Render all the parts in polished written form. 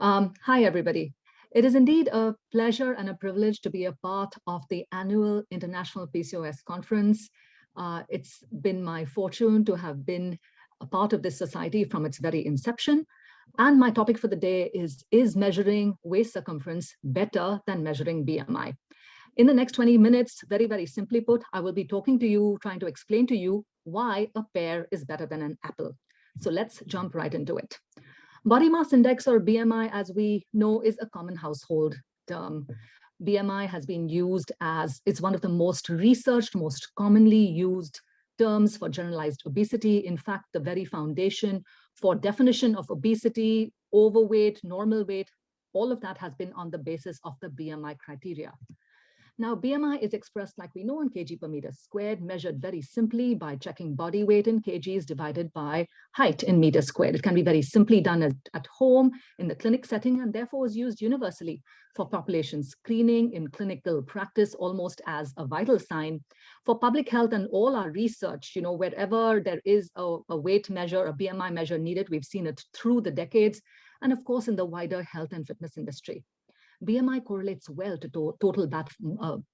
Hi, everybody. It is indeed a pleasure and a privilege to be a part of the annual International PCOS conference. It's been my fortune to have been a part of this society from its very inception. And my topic for the day is measuring waist circumference better than measuring BMI? In the next 20 minutes, very, very simply put, I will be talking to you, trying to explain to you why a pear is better than an apple. So let's jump right into it. Body mass index, or BMI, as we know, is a common household term. BMI has been used as, it's one of the most researched, most commonly used terms for generalized obesity. In fact, the very foundation for definition of obesity, overweight, normal weight, all of that has been on the basis of the BMI criteria. Now, BMI is expressed, like we know, in kg per meter squared, measured very simply by checking body weight in kgs divided by height in meters squared. It can be very simply done at home in the clinic setting, and therefore is used universally for population screening in clinical practice, almost as a vital sign. For public health and all our research, wherever there is a weight measure, a BMI measure needed, we've seen it through the decades, and of course in the wider health and fitness industry. BMI correlates well to total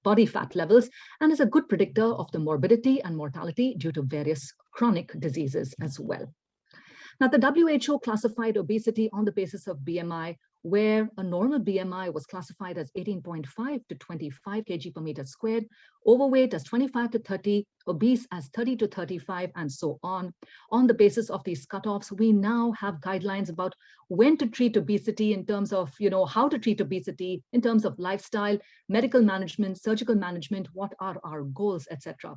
body fat levels and is a good predictor of the morbidity and mortality due to various chronic diseases as well. Now, the WHO classified obesity on the basis of BMI, where a normal BMI was classified as 18.5 to 25 kg per meter squared, overweight as 25 to 30, obese as 30 to 35, and so on. On the basis of these cutoffs, we now have guidelines about when to treat obesity in terms of, how to treat obesity in terms of lifestyle, medical management, surgical management, what are our goals, etc.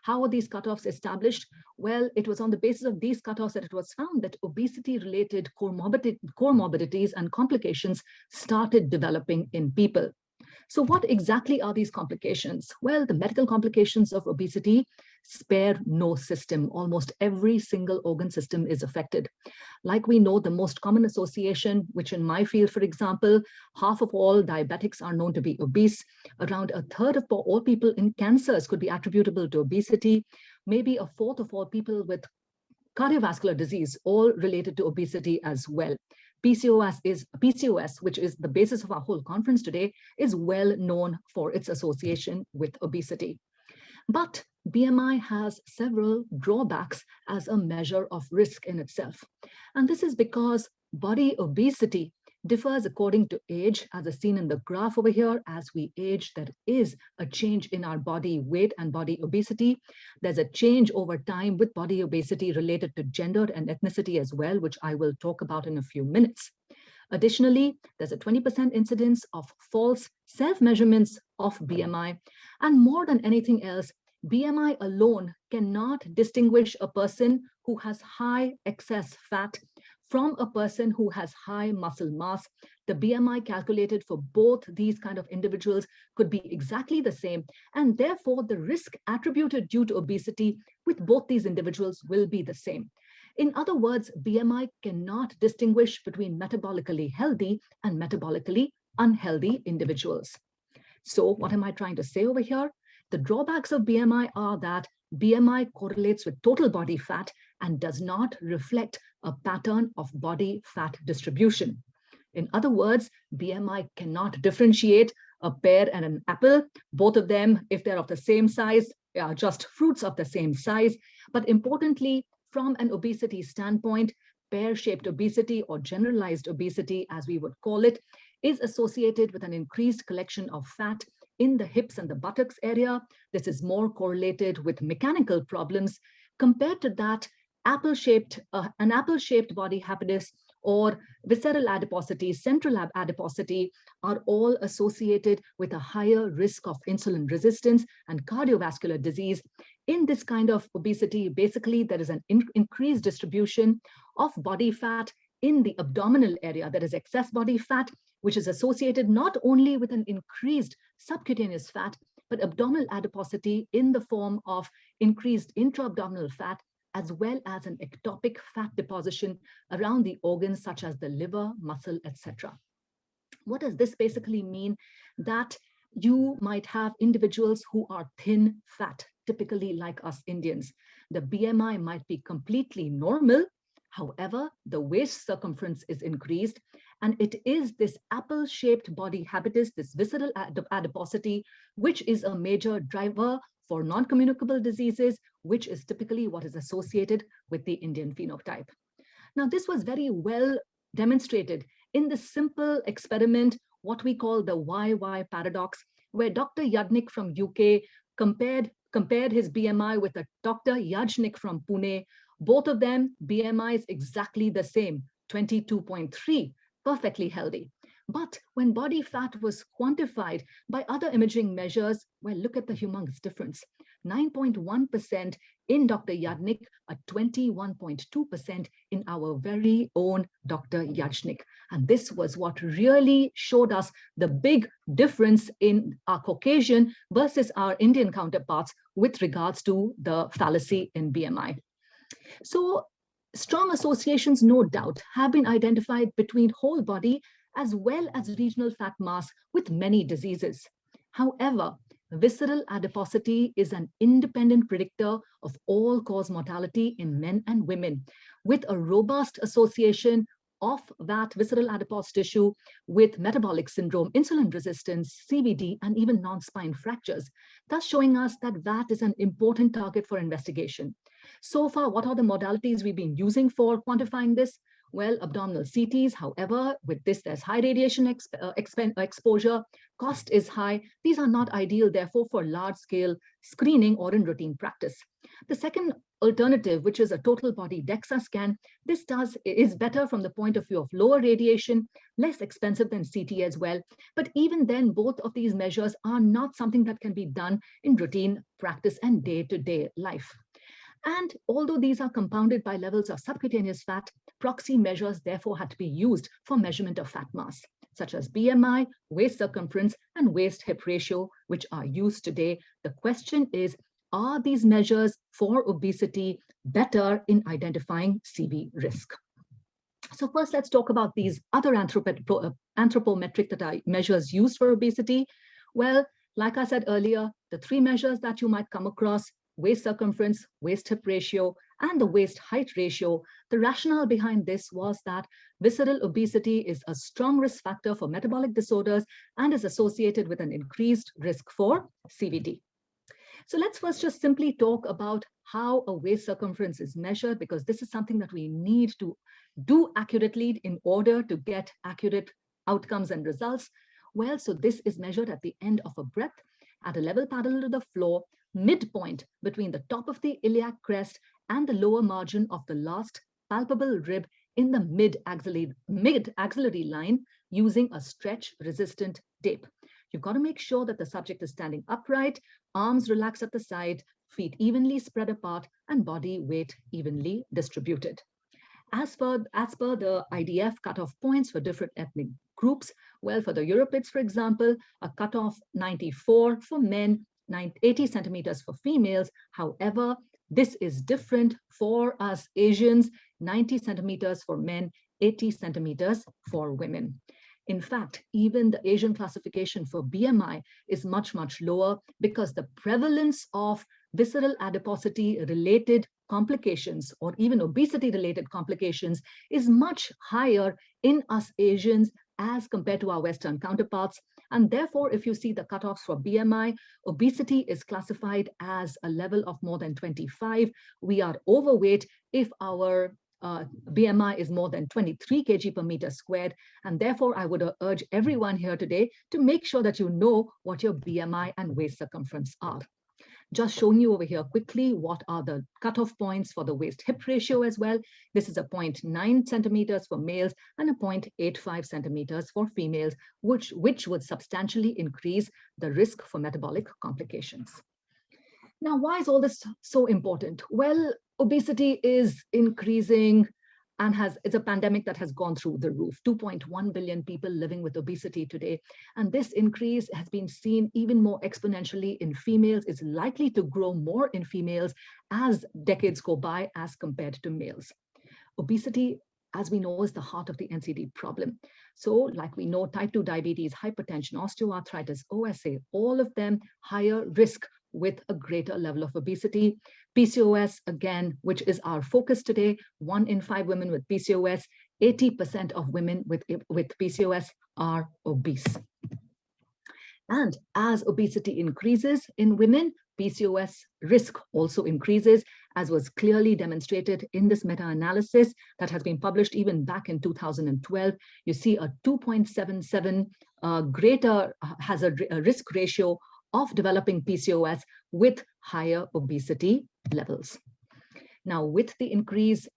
How are these cutoffs established? Well, it was on the basis of these cutoffs that it was found that obesity-related comorbidities and complications started developing in people. So what exactly are these complications? Well, the medical complications of obesity spare no system. Almost every single organ system is affected. Like we know, the most common association, which in my field, for example, half of all diabetics are known to be obese. Around a third of all people in cancers could be attributable to obesity. Maybe a fourth of all people with cardiovascular disease, all related to obesity as well. PCOS, which is the basis of our whole conference today, is well known for its association with obesity. But BMI has several drawbacks as a measure of risk in itself. And this is because body obesity differs according to age, as seen in the graph over here. As we age, there is a change in our body weight and body obesity. There's a change over time with body obesity related to gender and ethnicity as well, which I will talk about in a few minutes. Additionally, there's a 20% incidence of false self-measurements of BMI. And more than anything else, BMI alone cannot distinguish a person who has high excess fat from a person who has high muscle mass. The BMI calculated for both these kind of individuals could be exactly the same, and therefore the risk attributed due to obesity with both these individuals will be the same. In other words, BMI cannot distinguish between metabolically healthy and metabolically unhealthy individuals. So what am I trying to say over here? The drawbacks of BMI are that BMI correlates with total body fat and does not reflect a pattern of body fat distribution. In other words, BMI cannot differentiate a pear and an apple. Both of them, if they're of the same size, are just fruits of the same size. But importantly, from an obesity standpoint, pear-shaped obesity, or generalized obesity, as we would call it, is associated with an increased collection of fat in the hips and the buttocks area. This is more correlated with mechanical problems. Compared to that, an apple-shaped body happiness or visceral adiposity, central adiposity are all associated with a higher risk of insulin resistance and cardiovascular disease. In this kind of obesity, basically, there is an increased distribution of body fat in the abdominal area. There is excess body fat, which is associated not only with an increased subcutaneous fat, but abdominal adiposity in the form of increased intra-abdominal fat, as well as an ectopic fat deposition around the organs such as the liver, muscle, etc. What does this basically mean? That you might have individuals who are thin fat, typically like us Indians. The BMI might be completely normal. However, the waist circumference is increased, And it is this apple-shaped body habitus, this visceral adiposity, which is a major driver for non-communicable diseases, which is typically what is associated with the Indian phenotype. Now, this was very well demonstrated in the simple experiment, what we call the YY paradox, where Dr. Yadnik from UK compared his BMI with a Dr. Yajnik from Pune. Both of them, BMI is exactly the same, 22.3, perfectly healthy. But when body fat was quantified by other imaging measures, well, look at the humongous difference. 9.1% in Dr. Yadnik, a 21.2% in our very own Dr. Yajnik. And this was what really showed us the big difference in our Caucasian versus our Indian counterparts with regards to the fallacy in BMI. So strong associations, no doubt, have been identified between whole body as well as regional fat mass with many diseases. However, visceral adiposity is an independent predictor of all-cause mortality in men and women, with a robust association of that visceral adipose tissue with metabolic syndrome, insulin resistance, CVD, and even non-spine fractures, thus showing us that VAT is an important target for investigation. So far, what are the modalities we've been using for quantifying this? Well, abdominal CTs, however, with this, there's high radiation exposure, cost is high. These are not ideal, therefore, for large-scale screening or in routine practice. The second alternative, which is a total body DEXA scan, this is better from the point of view of lower radiation, less expensive than CT as well. But even then, both of these measures are not something that can be done in routine practice and day-to-day life. And although these are compounded by levels of subcutaneous fat, proxy measures therefore had to be used for measurement of fat mass, such as BMI, waist circumference, and waist-hip ratio, which are used today. The question is, are these measures for obesity better in identifying CV risk? So first, let's talk about these other anthropometric measures used for obesity. Well, like I said earlier, the three measures that you might come across, waist circumference, waist-hip ratio, and the waist-height ratio, the rationale behind this was that visceral obesity is a strong risk factor for metabolic disorders and is associated with an increased risk for CVD. So let's first just simply talk about how a waist circumference is measured, because this is something that we need to do accurately in order to get accurate outcomes and results. Well, so this is measured at the end of a breath at a level parallel to the floor, midpoint between the top of the iliac crest and the lower margin of the last palpable rib in the mid-axillary line using a stretch-resistant tape. You've got to make sure that the subject is standing upright, arms relaxed at the side, feet evenly spread apart, and body weight evenly distributed. As per the IDF cutoff points for different ethnic groups, well, for the Europeans, for example, a cutoff 94 for men, 80 centimeters for females. However, this is different for us Asians, 90 centimeters for men, 80 centimeters for women. In fact, even the Asian classification for BMI is much, much lower because the prevalence of visceral adiposity related complications or even obesity related complications is much higher in us Asians as compared to our Western counterparts. And therefore, if you see the cutoffs for BMI, obesity is classified as a level of more than 25. We are overweight if our BMI is more than 23 kg per meter squared. And therefore, I would urge everyone here today to make sure that you know what your BMI and waist circumference are. Just showing you over here quickly what are the cutoff points for the waist-hip ratio as well. This is a 0.9 centimeters for males and a 0.85 centimeters for females, which would substantially increase the risk for metabolic complications. Now, why is all this so important? Well, obesity is increasing and it's a pandemic that has gone through the roof. 2.1 billion people living with obesity today. And this increase has been seen even more exponentially in females. It's likely to grow more in females as decades go by as compared to males. Obesity, as we know, is the heart of the NCD problem. So like we know, type 2 diabetes, hypertension, osteoarthritis, OSA, all of them higher risk with a greater level of obesity. PCOS, again, which is our focus today, 1 in 5 women with PCOS, 80% of women with PCOS are obese. And as obesity increases in women, PCOS risk also increases, as was clearly demonstrated in this meta-analysis that has been published even back in 2012. You see a 2.77 greater hazard risk ratio of developing PCOS with higher obesity levels. Now, with the increase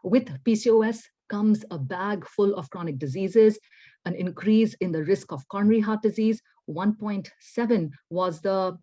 with PCOS comes a bag full of chronic diseases, an increase in the risk of coronary heart disease. 1.7 was the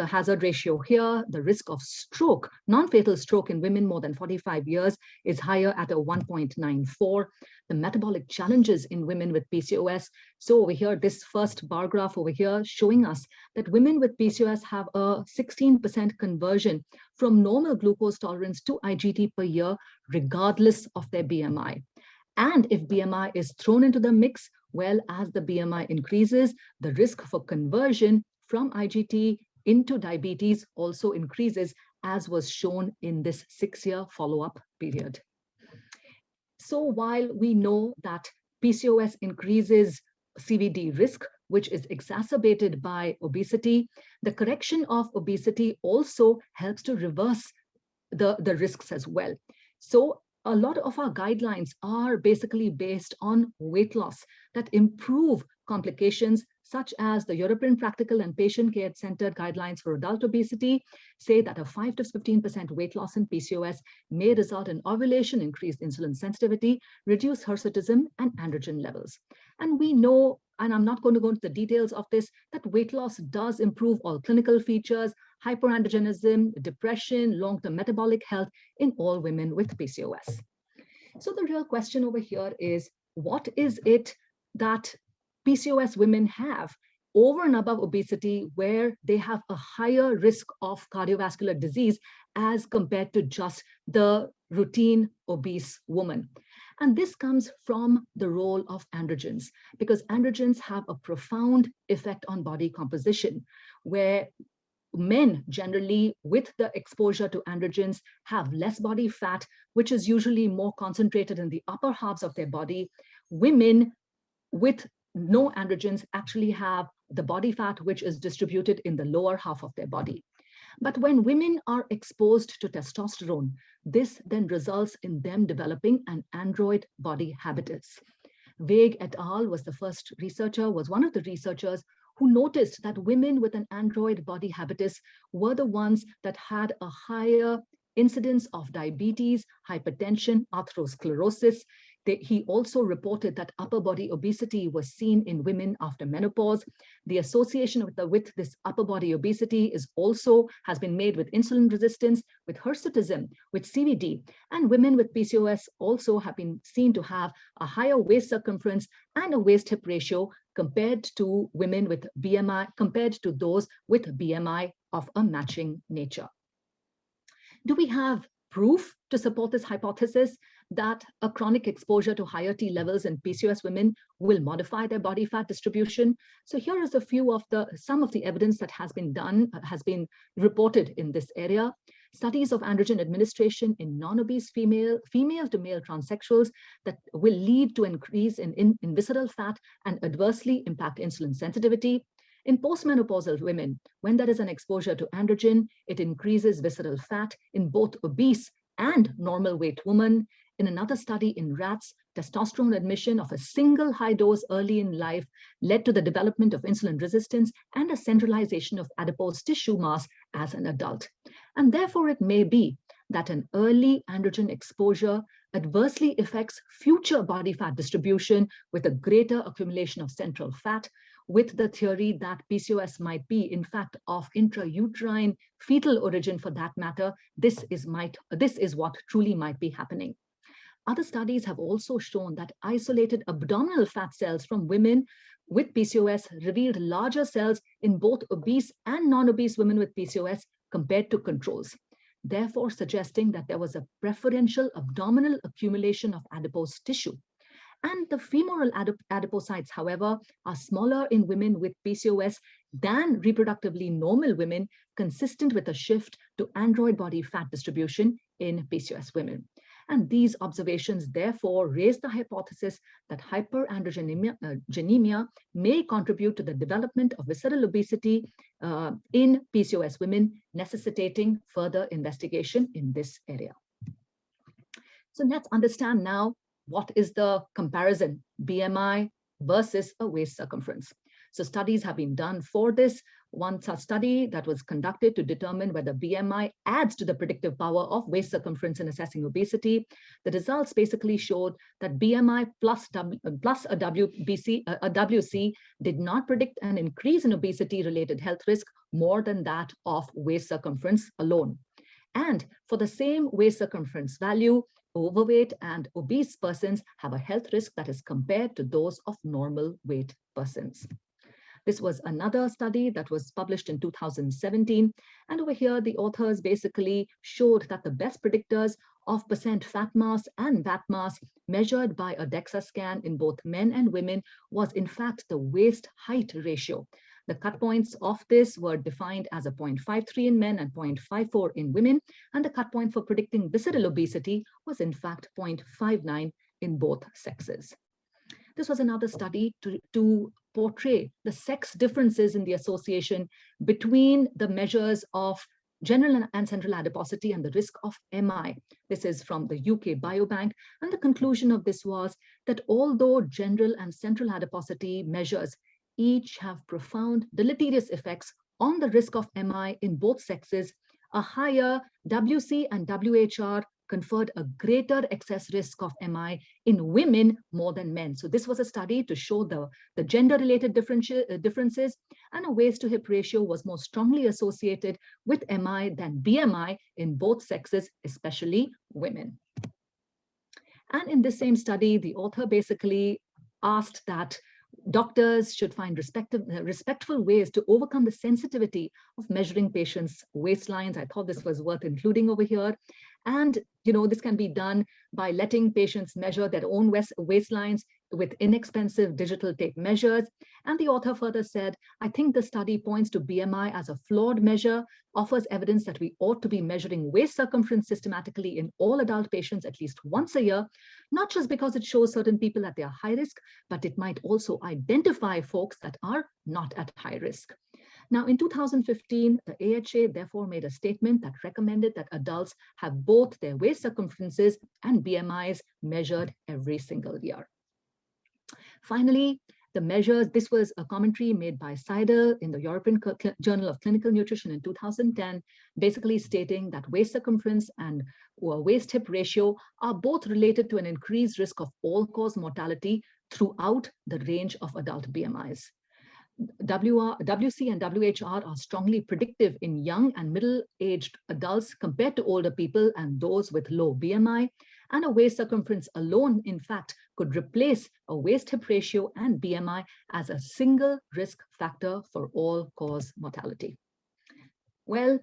hazard ratio here. The risk of stroke, non-fatal stroke in women more than 45 years is higher at a 1.94. The metabolic challenges in women with PCOS. So over here, this first bar graph over here showing us that women with PCOS have a 16% conversion from normal glucose tolerance to IGT per year, regardless of their BMI. And if BMI is thrown into the mix, well, as the BMI increases, the risk for conversion from IGT into diabetes also increases, as was shown in this 6-year follow-up period. So while we know that PCOS increases CVD risk, which is exacerbated by obesity, the correction of obesity also helps to reverse the risks as well. So a lot of our guidelines are basically based on weight loss that improve complications, such as the European Practical and Patient Care-Centered Guidelines for Adult Obesity say that a 5 to 15% weight loss in PCOS may result in ovulation, increased insulin sensitivity, reduced hirsutism, and androgen levels. And we know, and I'm not going to go into the details of this, that weight loss does improve all clinical features, hyperandrogenism, depression, long-term metabolic health in all women with PCOS. So the real question over here is, what is it that PCOS women have over and above obesity where they have a higher risk of cardiovascular disease as compared to just the routine obese woman? And this comes from the role of androgens, because androgens have a profound effect on body composition, where men generally with the exposure to androgens have less body fat, which is usually more concentrated in the upper halves of their body. Women with no androgens actually have the body fat, which is distributed in the lower half of their body. But when women are exposed to testosterone, this then results in them developing an android body habitus. Vague et al. Was one of the researchers who noticed that women with an android body habitus were the ones that had a higher incidence of diabetes, hypertension, atherosclerosis. He also reported that upper body obesity was seen in women after menopause. The association with this upper body obesity has been made with insulin resistance, with hirsutism, with CVD, and women with PCOS also have been seen to have a higher waist circumference and a waist-hip ratio compared to women with BMI, compared to those with BMI of a matching nature. Do we have proof to support this hypothesis that a chronic exposure to higher T levels in PCOS women will modify their body fat distribution? So here is some of the evidence that has been reported in this area. Studies of androgen administration in non-obese female to male transsexuals that will lead to increase in visceral fat and adversely impact insulin sensitivity. In postmenopausal women, when there is an exposure to androgen, it increases visceral fat in both obese and normal weight women. In another study in rats, testosterone admission of a single high dose early in life led to the development of insulin resistance and a centralization of adipose tissue mass as an adult. And therefore, it may be that an early androgen exposure adversely affects future body fat distribution with a greater accumulation of central fat, with the theory that PCOS might be, in fact, of intrauterine fetal origin for that matter. This is what truly might be happening. Other studies have also shown that isolated abdominal fat cells from women with PCOS revealed larger cells in both obese and non-obese women with PCOS compared to controls, therefore suggesting that there was a preferential abdominal accumulation of adipose tissue. And the femoral adipocytes, however, are smaller in women with PCOS than reproductively normal women, consistent with a shift to android body fat distribution in PCOS women. And these observations therefore raise the hypothesis that hyperandrogenemia may contribute to the development of visceral obesity in PCOS women, necessitating further investigation in this area. So let's understand now what is the comparison BMI versus a waist circumference. So studies have been done for this. One such study that was conducted to determine whether BMI adds to the predictive power of waist circumference in assessing obesity. The results basically showed that BMI plus a WC did not predict an increase in obesity-related health risk more than that of waist circumference alone. And for the same waist circumference value, overweight and obese persons have a health risk that is compared to those of normal weight persons. This was another study that was published in 2017. And over here, the authors basically showed that the best predictors of percent fat mass and VAT mass measured by a DEXA scan in both men and women was in fact the waist height ratio. The cut points of this were defined as a 0.53 in men and 0.54 in women, and the cut point for predicting visceral obesity was in fact 0.59 in both sexes. This was another study to portray the sex differences in the association between the measures of general and central adiposity and the risk of MI. This is from the UK Biobank, and the conclusion of this was that although general and central adiposity measures each have profound deleterious effects on the risk of MI in both sexes, a higher WC and WHR conferred a greater excess risk of MI in women more than men. So this was a study to show the gender-related differences, and a waist-to-hip ratio was more strongly associated with MI than BMI in both sexes, especially women. And in this same study, the author basically asked that doctors should find respectful ways to overcome the sensitivity of measuring patients' waistlines. I thought this was worth including over here. And, this can be done by letting patients measure their own waistlines with inexpensive digital tape measures. And the author further said, I think the study points to BMI as a flawed measure, offers evidence that we ought to be measuring waist circumference systematically in all adult patients at least once a year, not just because it shows certain people that they are high risk, but it might also identify folks that are not at high risk. Now, in 2015, the AHA therefore made a statement that recommended that adults have both their waist circumferences and BMIs measured every single year. Finally, the measures, this was a commentary made by Seidel in the European Journal of Clinical Nutrition in 2010, basically stating that waist circumference and waist-hip ratio are both related to an increased risk of all-cause mortality throughout the range of adult BMIs. WC and WHR are strongly predictive in young and middle-aged adults compared to older people and those with low BMI, and a waist circumference alone, in fact, could replace a waist-hip ratio and BMI as a single risk factor for all-cause mortality. Well,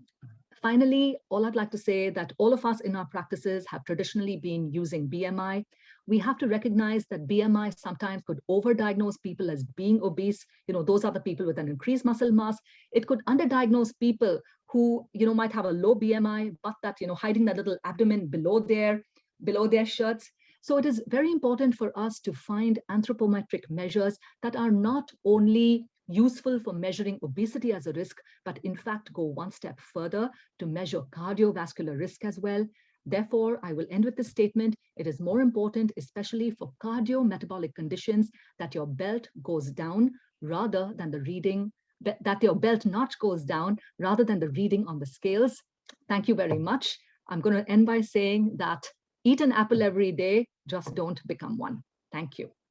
finally, all I'd like to say that all of us in our practices have traditionally been using BMI. We have to recognize that BMI sometimes could overdiagnose people as being obese. Those are the people with an increased muscle mass. It could underdiagnose people who, might have a low BMI, but that, hiding that little abdomen below their shirts. So it is very important for us to find anthropometric measures that are not only useful for measuring obesity as a risk, but in fact go one step further to measure cardiovascular risk as well. Therefore, I will end with this statement. It is more important, especially for cardiometabolic conditions, that your belt goes down rather than the reading, that your belt notch goes down rather than the reading on the scales. Thank you very much. I'm going to end by saying that eat an apple every day, just don't become one. Thank you.